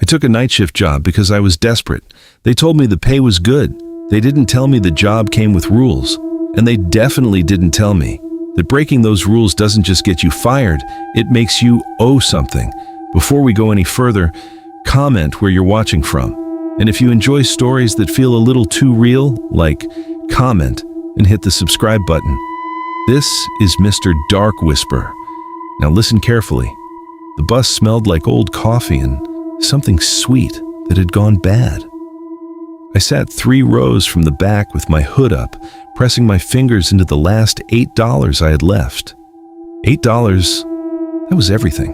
I took a night shift job because I was desperate. They told me the pay was good. They didn't tell me the job came with rules. And they definitely didn't tell me that breaking those rules doesn't just get you fired, it makes you owe something. Before we go any further, comment where you're watching from. And if you enjoy stories that feel a little too real, comment and hit the subscribe button. This is Mr. Dark Whisper. Now listen carefully. The bus smelled like old coffee and something sweet that had gone bad. I sat 3 rows from the back with my hood up, pressing my fingers into the last $8 I had left. $8, that was everything.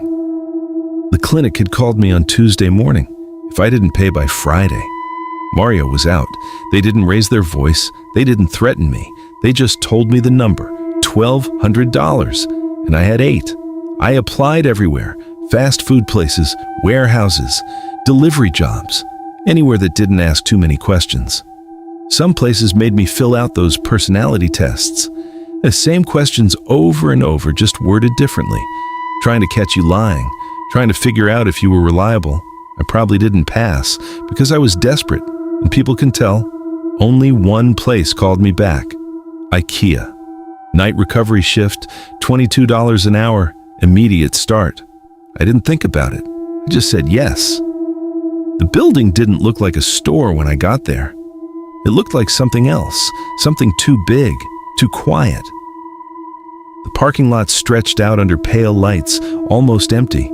The clinic had called me on Tuesday morning if I didn't pay by Friday. Mario was out. They didn't raise their voice. They didn't threaten me. They just told me the number, $1,200, and I had 8. I applied everywhere, fast food places, warehouses, delivery jobs, anywhere that didn't ask too many questions. Some places made me fill out those personality tests. The same questions over and over, just worded differently, trying to catch you lying, trying to figure out if you were reliable. I probably didn't pass because I was desperate, and people can tell. Only one place called me back, IKEA. Night recovery shift, $22 an hour, immediate start. I didn't think about it. I just said yes. The building didn't look like a store when I got there. It looked like something else, something too big, too quiet. The parking lot stretched out under pale lights, almost empty.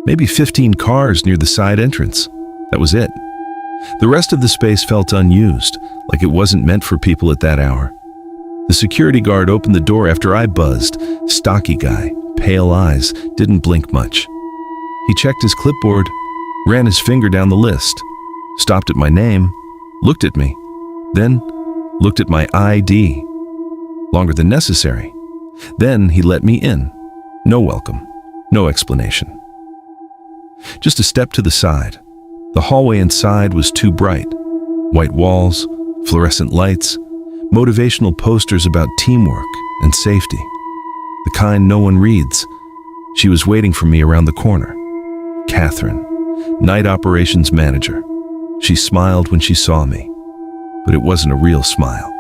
Maybe 15 cars near the side entrance. That was it. The rest of the space felt unused, like it wasn't meant for people at that hour. The security guard opened the door after I buzzed. Stocky guy, pale eyes, didn't blink much. He checked his clipboard, ran his finger down the list, stopped at my name, looked at me, then looked at my ID. Longer than necessary. Then he let me in. No welcome, no explanation. Just a step to the side. The hallway inside was too bright. White walls, fluorescent lights, motivational posters about teamwork and safety. The kind no one reads. She was waiting for me around the corner. Catherine, night operations manager. She smiled when she saw me, but it wasn't a real smile.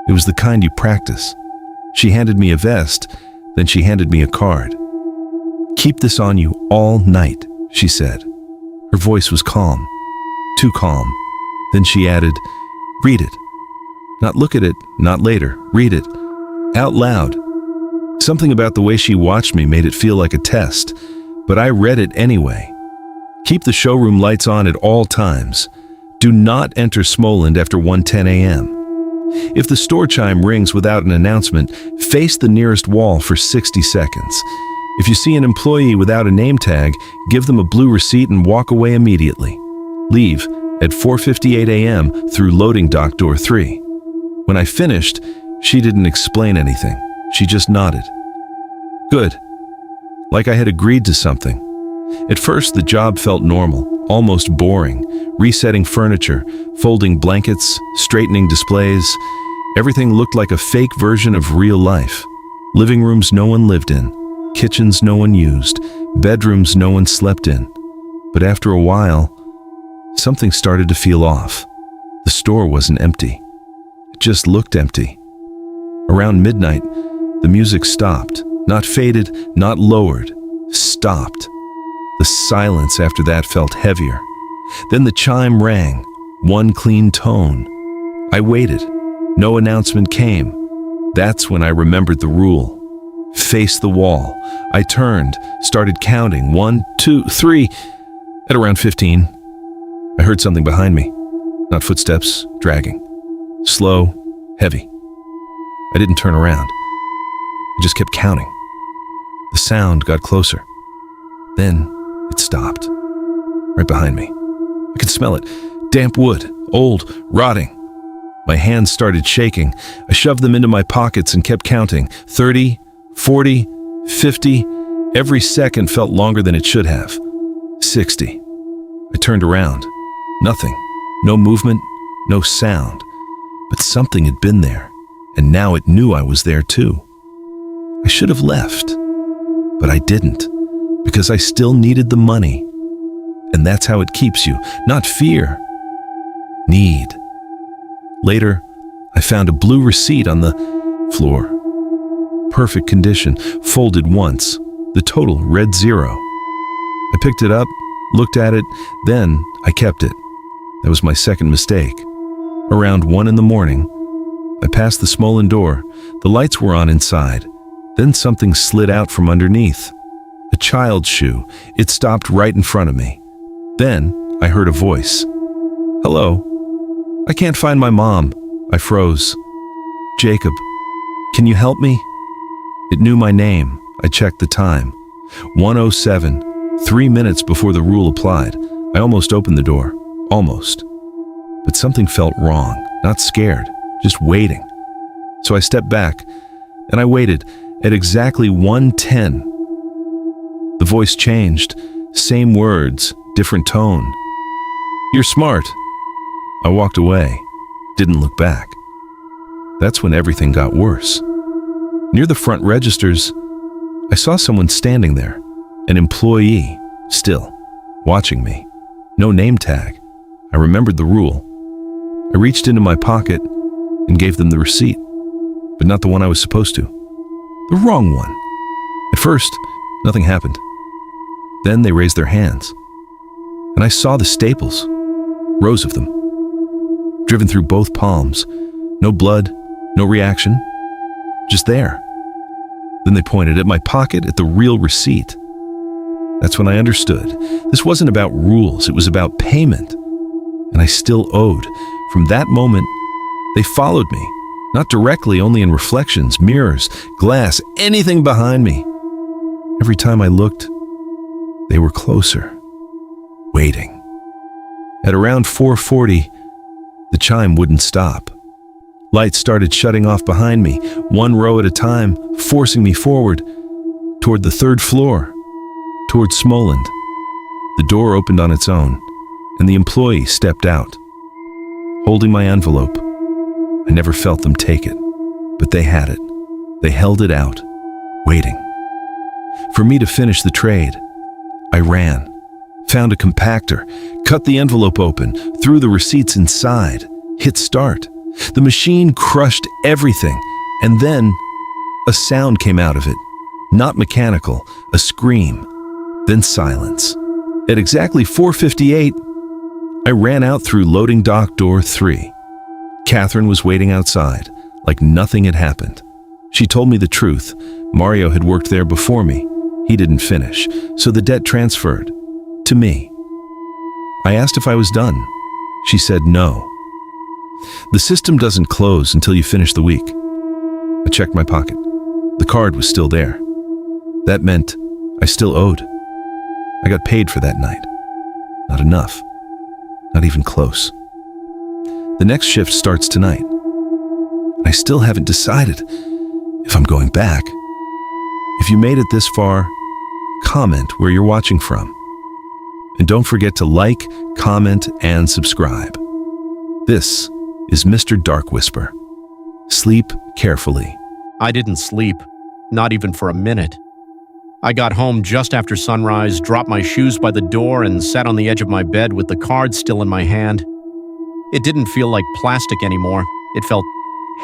It was the kind you practice. She handed me a vest, then she handed me a card. "Keep this on you all night," she said. Her voice was calm, too calm. Then she added, "Read it. Not look at it, not later. Read it. Out loud." Something about the way she watched me made it feel like a test, but I read it anyway. "Keep the showroom lights on at all times. Do not enter Smoland after 1:10 a.m. If the store chime rings without an announcement, face the nearest wall for 60 seconds. If you see an employee without a name tag, give them a blue receipt and walk away immediately. Leave at 4:58 a.m. through loading dock door 3. When I finished, she didn't explain anything. She just nodded. Good. Like I had agreed to something. At first, the job felt normal, almost boring. Resetting furniture, folding blankets, straightening displays. Everything looked like a fake version of real life. Living rooms no one lived in. Kitchens no one used. Bedrooms no one slept in. But after a while, something started to feel off. The store wasn't empty. It just looked empty. Around midnight, the music stopped. Not faded, not lowered. Stopped. The silence after that felt heavier. Then the chime rang, one clean tone. I waited. No announcement came. That's when I remembered the rule. Face the wall. I turned, started counting. 1, 2, 3. At around 15, I heard something behind me. Not footsteps, dragging. Slow, heavy. I didn't turn around. I just kept counting. The sound got closer. Then it stopped. Right behind me. I could smell it. Damp wood, old, rotting. My hands started shaking. I shoved them into my pockets and kept counting. 30, 40, 50. Every second felt longer than it should have. 60. I turned around. Nothing. No movement, no sound. But something had been there, and now it knew I was there too. I should have left, but I didn't, because I still needed the money. And that's how it keeps you, not fear. Need. Later, I found a blue receipt on the floor. Perfect condition, folded once. The total read 0. I picked it up, looked at it, then I kept it. That was my second mistake. Around 1 in the morning, I passed the swollen door. The lights were on inside. Then something slid out from underneath. A child's shoe. It stopped right in front of me. Then I heard a voice. "Hello. I can't find my mom." I froze. "Jacob, can you help me?" It knew my name. I checked the time. 1:07, 3 minutes before the rule applied. I almost opened the door. Almost. But something felt wrong. Not scared, just waiting. So I stepped back, and I waited. At exactly 1:10, the voice changed. Same words, different tone. "You're smart." I walked away, didn't look back. That's when everything got worse. Near the front registers, I saw someone standing there, an employee, still, watching me. No name tag. I remembered the rule. I reached into my pocket and gave them the receipt, but not the one I was supposed to. The wrong one. At first, nothing happened. Then they raised their hands, and I saw the staples, rows of them, driven through both palms. No blood, no reaction, just there. Then they pointed at my pocket at the real receipt. That's when I understood. This wasn't about rules, it was about payment. And I still owed. From that moment, they followed me. Not directly, only in reflections, mirrors, glass, anything behind me. Every time I looked, they were closer, waiting. At around 4:40, the chime wouldn't stop. Lights started shutting off behind me, one row at a time, forcing me forward, toward the 3rd floor, toward Smoland. The door opened on its own, and the employee stepped out, holding my envelope. I never felt them take it, but they had it. They held it out, waiting. For me to finish the trade, I ran, found a compactor, cut the envelope open, threw the receipts inside, hit start. The machine crushed everything, and then a sound came out of it. Not mechanical, a scream, then silence. At exactly 4:58, I ran out through loading dock door 3. Catherine was waiting outside, like nothing had happened. She told me the truth. Mario had worked there before me. He didn't finish, so the debt transferred to me. I asked if I was done. She said no. The system doesn't close until you finish the week. I checked my pocket. The card was still there. That meant I still owed. I got paid for that night. Not enough. Not even close. The next shift starts tonight. I still haven't decided if I'm going back. If you made it this far, comment where you're watching from. And don't forget to like, comment, and subscribe. This is Mr. Dark Whisper. Sleep carefully. I didn't sleep, not even for a minute. I got home just after sunrise, dropped my shoes by the door, and sat on the edge of my bed with the card still in my hand. It didn't feel like plastic anymore. It felt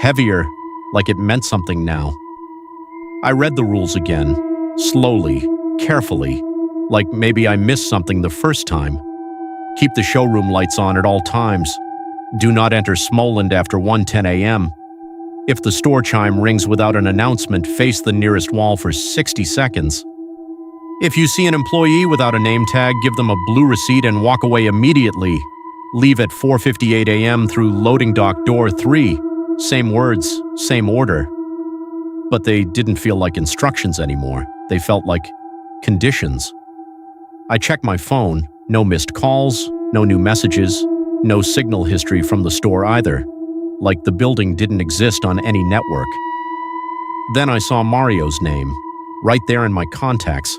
heavier, like it meant something now. I read the rules again, slowly, carefully, like maybe I missed something the first time. Keep the showroom lights on at all times. Do not enter Smoland after 1:10 a.m. If the store chime rings without an announcement, face the nearest wall for 60 seconds. If you see an employee without a name tag, give them a blue receipt and walk away immediately. Leave at 4:58 a.m. through loading dock door 3. Same words, same order. But they didn't feel like instructions anymore. They felt like conditions. I checked my phone. No missed calls, no new messages, no signal history from the store either. Like the building didn't exist on any network. Then I saw Mario's name, right there in my contacts.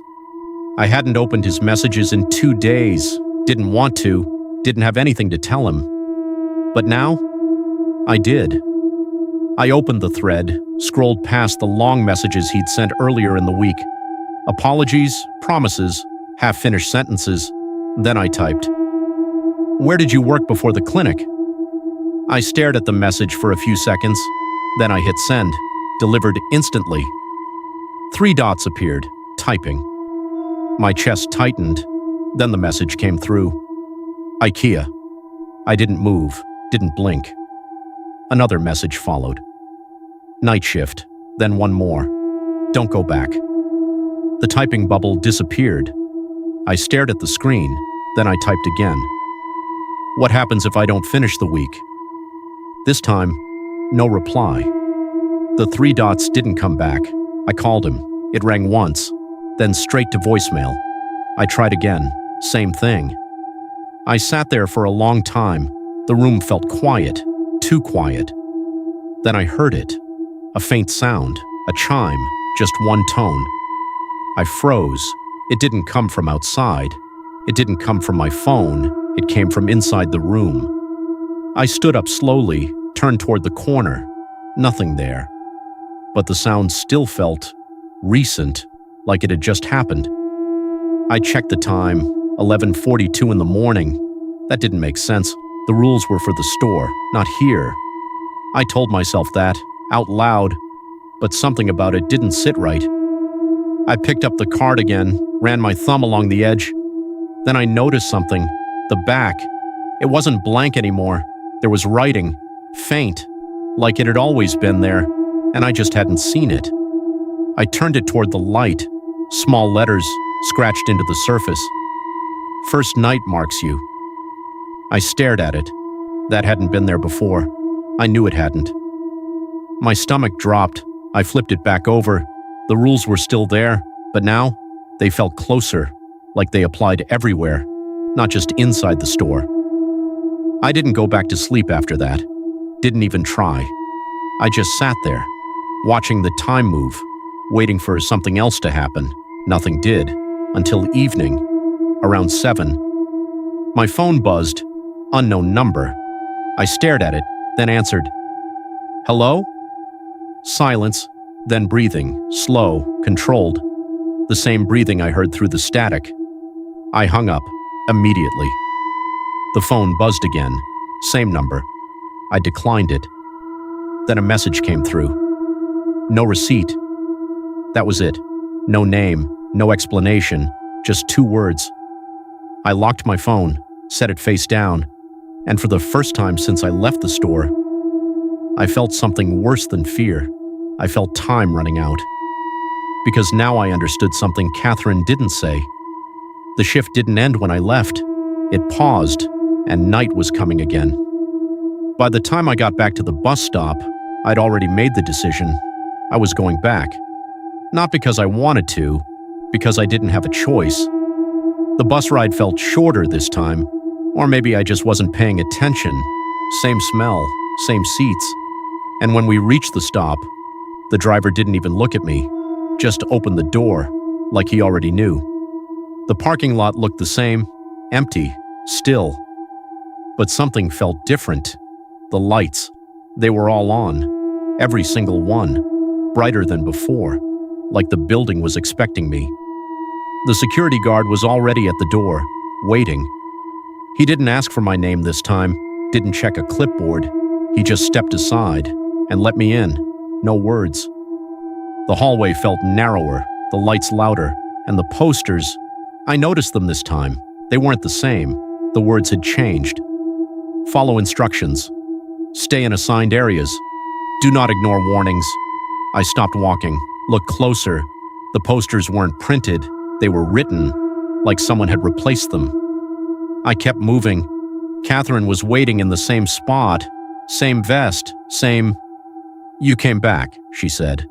I hadn't opened his messages in 2 days, didn't want to, didn't have anything to tell him. But now, I did. I opened the thread, scrolled past the long messages he'd sent earlier in the week. Apologies, promises, half-finished sentences. Then I typed, "Where did you work before the clinic?" I stared at the message for a few seconds. Then I hit send, delivered instantly. 3 dots appeared, typing. My chest tightened. Then the message came through. IKEA. I didn't move, didn't blink. Another message followed. Night shift, then one more. Don't go back. The typing bubble disappeared. I stared at the screen, then I typed again. What happens if I don't finish the week? This time, no reply. The 3 dots didn't come back. I called him. It rang once, then straight to voicemail. I tried again, same thing. I sat there for a long time. The room felt quiet, too quiet. Then I heard it, a faint sound, a chime, just one tone. I froze. It didn't come from outside. It didn't come from my phone. It came from inside the room. I stood up slowly, turned toward the corner. Nothing there. But the sound still felt recent, like it had just happened. I checked the time, 11:42 in the morning. That didn't make sense. The rules were for the store, not here. I told myself that, out loud, but something about it didn't sit right. I picked up the card again, ran my thumb along the edge. Then I noticed something, the back. It wasn't blank anymore. There was writing, faint, like it had always been there, and I just hadn't seen it. I turned it toward the light, small letters scratched into the surface. First night marks you. I stared at it. That hadn't been there before. I knew it hadn't. My stomach dropped. I flipped it back over. The rules were still there, but now they felt closer, like they applied everywhere, not just inside the store. I didn't go back to sleep after that. Didn't even try. I just sat there, watching the time move, waiting for something else to happen. Nothing did, until evening, around 7. My phone buzzed, unknown number. I stared at it, then answered. Hello? Silence, then breathing, slow, controlled. The same breathing I heard through the static. I hung up, immediately. The phone buzzed again, same number. I declined it. Then a message came through. No receipt. That was it. No name, no explanation, just 2 words. I locked my phone, set it face down, and for the first time since I left the store, I felt something worse than fear. I felt time running out. Because now I understood something Catherine didn't say. The shift didn't end when I left. It paused, and night was coming again. By the time I got back to the bus stop, I'd already made the decision. I was going back. Not because I wanted to, because I didn't have a choice. The bus ride felt shorter this time, or maybe I just wasn't paying attention. Same smell, same seats. And when we reached the stop, the driver didn't even look at me, just opened the door, like he already knew. The parking lot looked the same, empty, still. But something felt different. The lights, they were all on, every single one, brighter than before, like the building was expecting me. The security guard was already at the door, waiting. He didn't ask for my name this time, didn't check a clipboard. He just stepped aside and let me in, no words. The hallway felt narrower, the lights louder, and the posters, I noticed them this time. They weren't the same. The words had changed. Follow instructions. Stay in assigned areas. Do not ignore warnings. I stopped walking, looked closer. The posters weren't printed. They were written, like someone had replaced them. I kept moving. Catherine was waiting in the same spot, same vest, same... You came back, she said.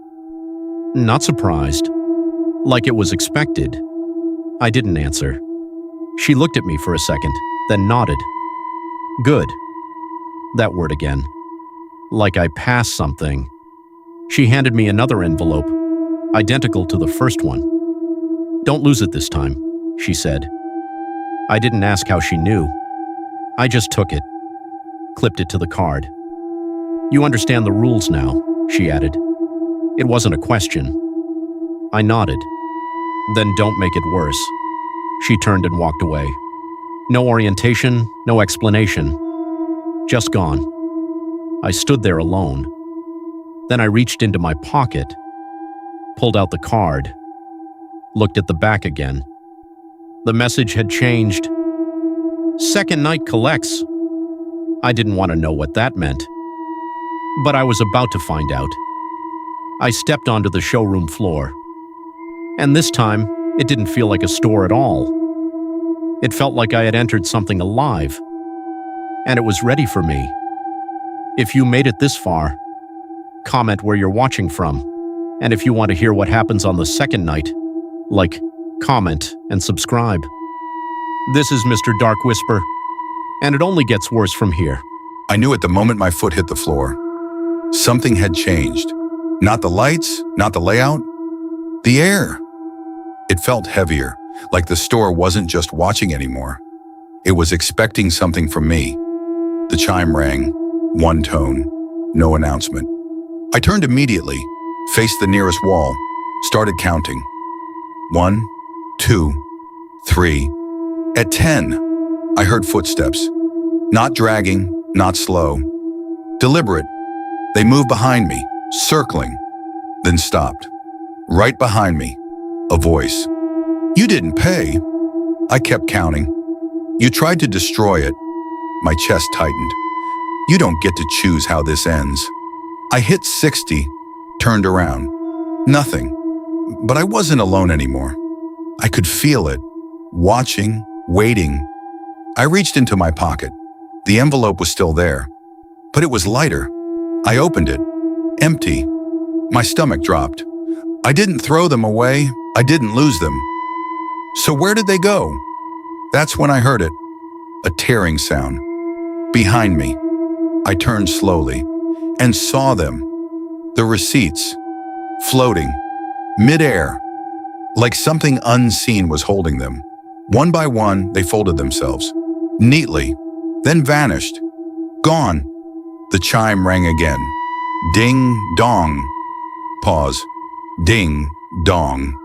Not surprised. Like it was expected. I didn't answer. She looked at me for a second, then nodded. Good. That word again. Like I passed something. She handed me another envelope, identical to the first one. Don't lose it this time, she said. I didn't ask how she knew. I just took it, clipped it to the card. You understand the rules now, she added. It wasn't a question. I nodded. Then don't make it worse. She turned and walked away. No orientation, no explanation. Just gone. I stood there alone. Then I reached into my pocket, pulled out the card, looked at the back again. The message had changed. Second night collects. I didn't want to know what that meant, but I was about to find out. I stepped onto the showroom floor, and this time, it didn't feel like a store at all. It felt like I had entered something alive, and it was ready for me. If you made it this far, comment where you're watching from, and if you want to hear what happens on the second night, like, comment, and subscribe. This is Mr. Dark Whisper, and it only gets worse from here. I knew at the moment my foot hit the floor. Something had changed. Not the lights, not the layout, the air. It felt heavier, like the store wasn't just watching anymore. It was expecting something from me. The chime rang, one tone, no announcement. I turned immediately, faced the nearest wall, started counting. 1, 2, 3. At 10, I heard footsteps. Not dragging, not slow. Deliberate. They moved behind me, circling, then stopped. Right behind me, a voice. You didn't pay. I kept counting. You tried to destroy it. My chest tightened. You don't get to choose how this ends. I hit 60, turned around. Nothing. But I wasn't alone anymore. I could feel it, watching, waiting. I reached into my pocket. The envelope was still there, but it was lighter. I opened it, empty. My stomach dropped. I didn't throw them away. I didn't lose them. So where did they go? That's when I heard it, a tearing sound. Behind me, I turned slowly and saw them, the receipts, floating, midair, like something unseen was holding them. One by one, they folded themselves, neatly, then vanished. Gone. The chime rang again. Ding, dong. Pause. Ding, dong.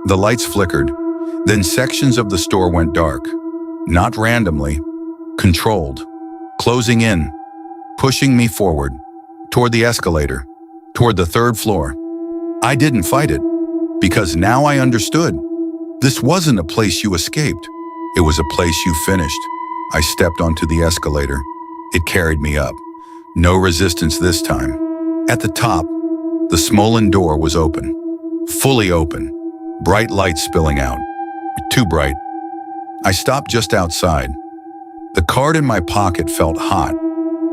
The lights flickered. Then sections of the store went dark. Not randomly, controlled. Closing in, pushing me forward, toward the escalator, toward the third floor. I didn't fight it, because now I understood. This wasn't a place you escaped. It was a place you finished. I stepped onto the escalator. It carried me up. No resistance this time. At the top, the Smolin door was open. Fully open. Bright light spilling out. Too bright. I stopped just outside. The card in my pocket felt hot.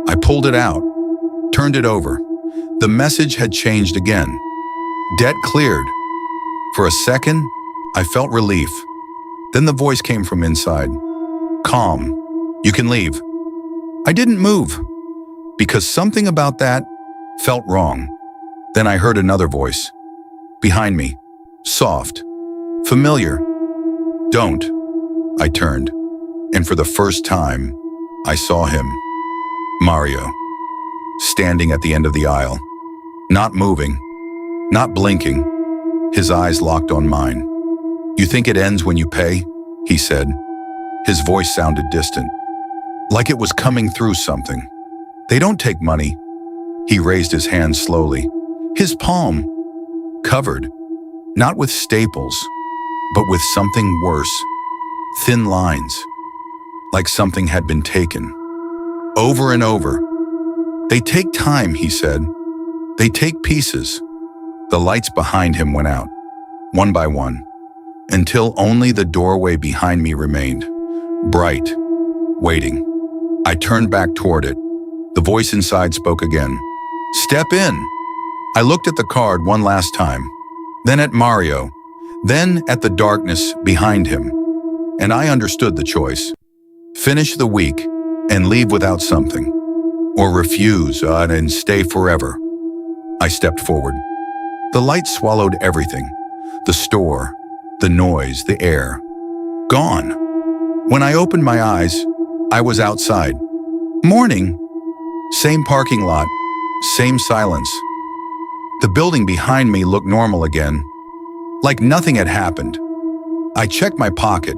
I pulled it out, turned it over. The message had changed again. Debt cleared. For a second, I felt relief. Then the voice came from inside. Calm. You can leave. I didn't move, because something about that felt wrong. Then I heard another voice. Behind me. Soft. Familiar. Don't. I turned, and for the first time, I saw him. Mario. Standing at the end of the aisle. Not moving. Not blinking. His eyes locked on mine. You think it ends when you pay? He said. His voice sounded distant, like it was coming through something. They don't take money. He raised his hand slowly, his palm covered, not with staples, but with something worse. Thin lines, like something had been taken. Over and over. They take time, he said. They take pieces. The lights behind him went out, one by one, until only the doorway behind me remained, bright, waiting. I turned back toward it. The voice inside spoke again. Step in. I looked at the card one last time, then at Mario, then at the darkness behind him, and I understood the choice. Finish the week and leave without something, or refuse and stay forever. I stepped forward. The light swallowed everything, the store, the noise, the air. Gone. When I opened my eyes, I was outside. Morning. Same parking lot, same silence. The building behind me looked normal again, like nothing had happened. I checked my pocket.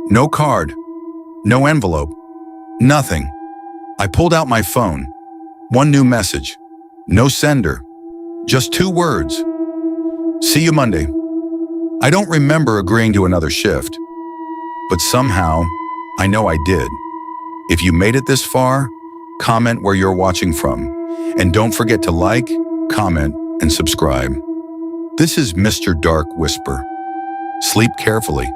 No card, No envelope. Nothing. I pulled out my phone. One new message. No sender. Just 2 words. See you Monday. I don't remember agreeing to another shift, but somehow I know I did. If you made it this far, comment where you're watching from, and don't forget to like, comment, and subscribe. This is Mr. Dark Whisper. Sleep carefully.